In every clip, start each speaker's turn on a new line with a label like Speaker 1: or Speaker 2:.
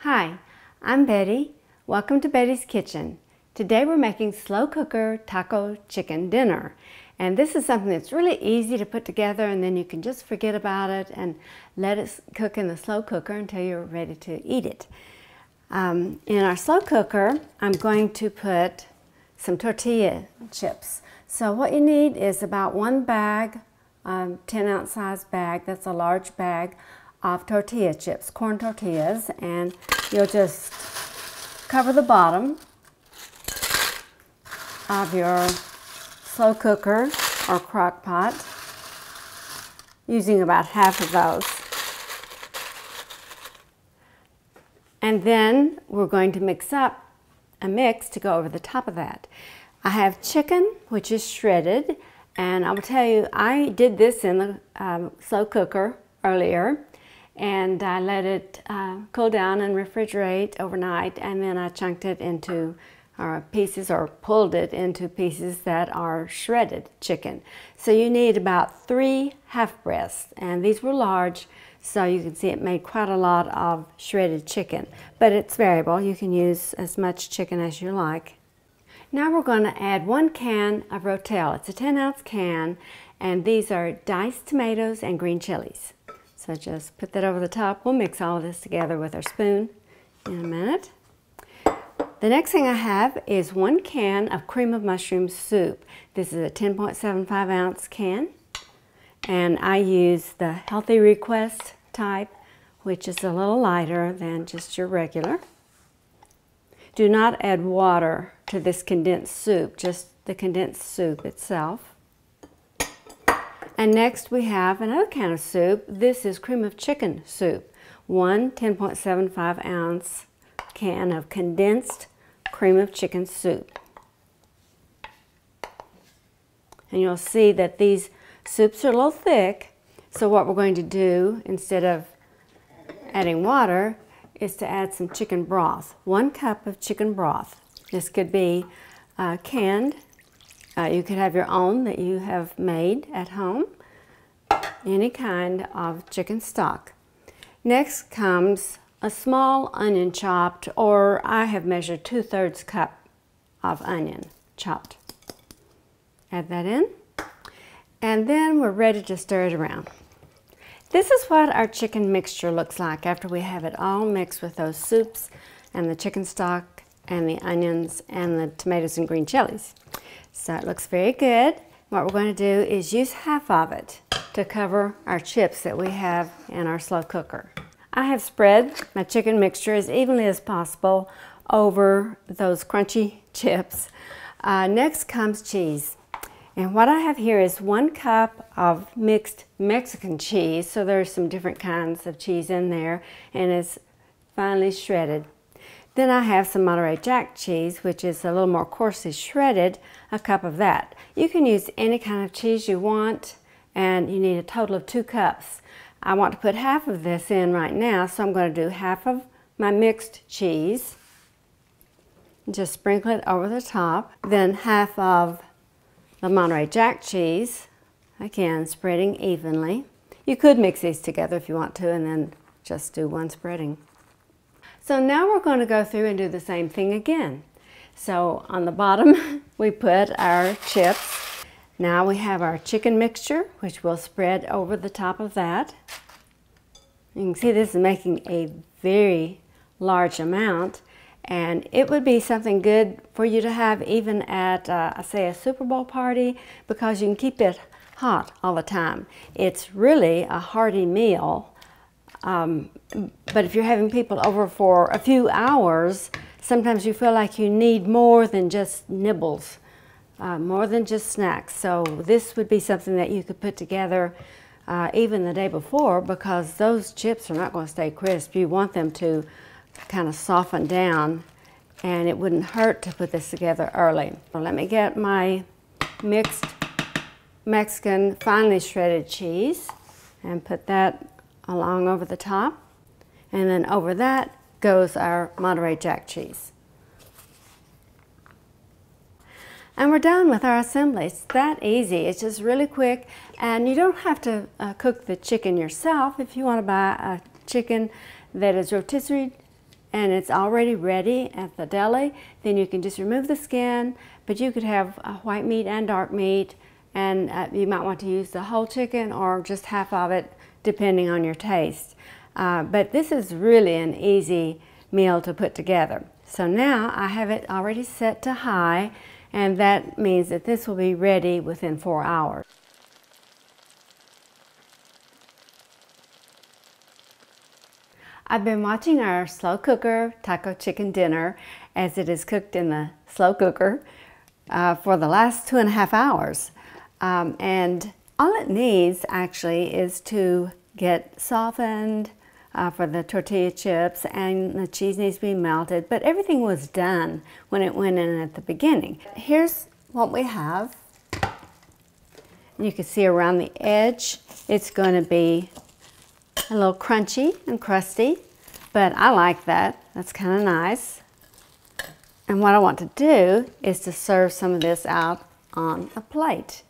Speaker 1: Hi, I'm Betty. Welcome to Betty's Kitchen. Today we're making slow cooker taco chicken dinner. And this is something that's really easy to put together, and then you can just forget about it and let it cook in the slow cooker until you're ready to eat it. In our slow cooker, I'm going to put some tortilla chips. So what you need is about one bag, 10-ounce size bag, that's a large bag of tortilla chips, corn tortillas, and you'll just cover the bottom of your slow cooker or crock pot using about half of those. And then we're going to mix up a mix to go over the top of that. I have chicken, which is shredded, and I will tell you, I did this in the slow cooker earlier, and I let it cool down and refrigerate overnight, and then I chunked it into pieces, or pulled it into pieces that are shredded chicken. So you need about 3 half breasts, and these were large, so you can see it made quite a lot of shredded chicken. But it's variable. You can use as much chicken as you like. Now we're going to add 1 can of Rotel. It's a 10-ounce can, and these are diced tomatoes and green chilies. So just put that over the top. We'll mix all of this together with our spoon in a minute. The next thing I have is 1 can of cream of mushroom soup. This is a 10.75 ounce can, and I use the Healthy Request type, which is a little lighter than just your regular. Do not add water to this condensed soup, just the condensed soup itself. And next we have another can of soup. This is cream of chicken soup. 1 10.75 ounce can of condensed cream of chicken soup. And you'll see that these soups are a little thick, so what we're going to do instead of adding water is to add some chicken broth. 1 cup of chicken broth. This could be canned. You could have your own that you have made at home. Any kind of chicken stock. Next comes a small onion chopped, or I have measured 2/3 cup of onion chopped. Add that in, and then we're ready to stir it around. This is what our chicken mixture looks like after we have it all mixed with those soups and the chicken stock and the onions and the tomatoes and green chilies. So it looks very good. What we're going to do is use half of it to cover our chips that we have in our slow cooker. I have spread my chicken mixture as evenly as possible over those crunchy chips. Next comes cheese. And what I have here is 1 cup of mixed Mexican cheese. So there's some different kinds of cheese in there, and it's finely shredded. Then I have some Monterey Jack cheese, which is a little more coarsely shredded, a cup of that. You can use any kind of cheese you want, and you need a total of 2 cups. I want to put half of this in right now, so I'm going to do half of my mixed cheese. Just sprinkle it over the top. Then half of the Monterey Jack cheese, again spreading evenly. You could mix these together if you want to, and then just do 1 spreading. So now we're going to go through and do the same thing again. So on the bottom we put our chips. Now we have our chicken mixture, which we'll spread over the top of that. You can see this is making a very large amount, and it would be something good for you to have even at, say, a Super Bowl party, because you can keep it hot all the time. It's really a hearty meal. But if you're having people over for a few hours, sometimes you feel like you need more than just nibbles, more than just snacks. So this would be something that you could put together even the day before, because those chips are not going to stay crisp. You want them to kind of soften down, and it wouldn't hurt to put this together early. So let me get my mixed Mexican finely shredded cheese and put that along over the top, and then over that goes our Monterey Jack cheese. And we're done with our assembly. It's that easy. It's just really quick, and you don't have to cook the chicken yourself. If you want to buy a chicken that is rotisserie and it's already ready at the deli, then you can just remove the skin, but you could have white meat and dark meat, and you might want to use the whole chicken or just half of it, depending on your taste. But this is really an easy meal to put together. So now I have it already set to high, and that means that this will be ready within 4 hours. I've been watching our slow cooker taco chicken dinner as it is cooked in the slow cooker for the last 2.5 hours. And all it needs actually is to get softened for the tortilla chips, and the cheese needs to be melted, but everything was done when it went in at the beginning. Here's what we have. You can see around the edge it's going to be a little crunchy and crusty, but I like that. That's kind of nice. And what I want to do is to serve some of this out on a plate.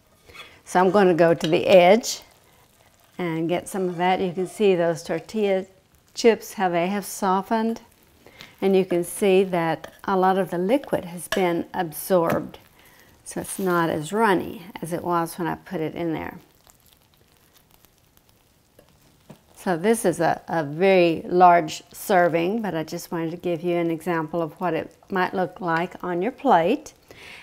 Speaker 1: So I'm going to go to the edge and get some of that. You can see those tortilla chips, how they have softened. And you can see that a lot of the liquid has been absorbed. So it's not as runny as it was when I put it in there. So this is a very large serving, but I just wanted to give you an example of what it might look like on your plate.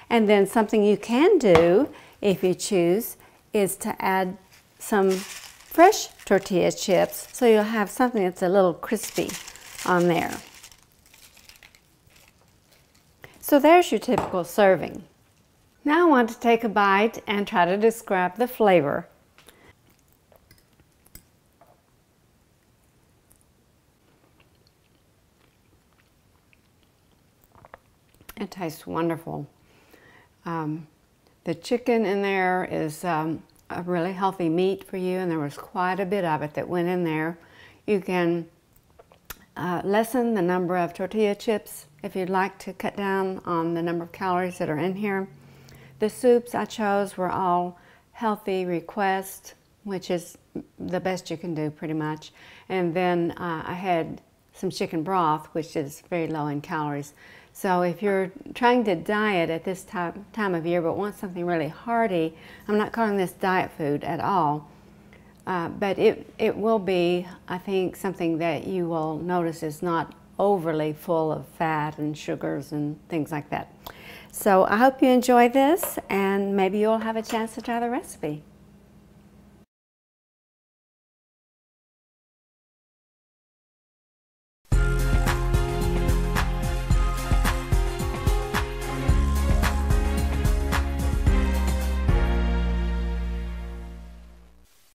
Speaker 1: And then something you can do, if you choose, is to add some fresh tortilla chips, so you'll have something that's a little crispy on there. So there's your typical serving. Now I want to take a bite and try to describe the flavor. It tastes wonderful. The chicken in there is a really healthy meat for you, and there was quite a bit of it that went in there. You can lessen the number of tortilla chips if you'd like to cut down on the number of calories that are in here. The soups I chose were all healthy requests, which is the best you can do pretty much. And then I had some chicken broth, which is very low in calories. So if you're trying to diet at this time of year but want something really hearty, I'm not calling this diet food at all, but it will be, I think, something that you will notice is not overly full of fat and sugars and things like that. So I hope you enjoy this, and maybe you'll have a chance to try the recipe.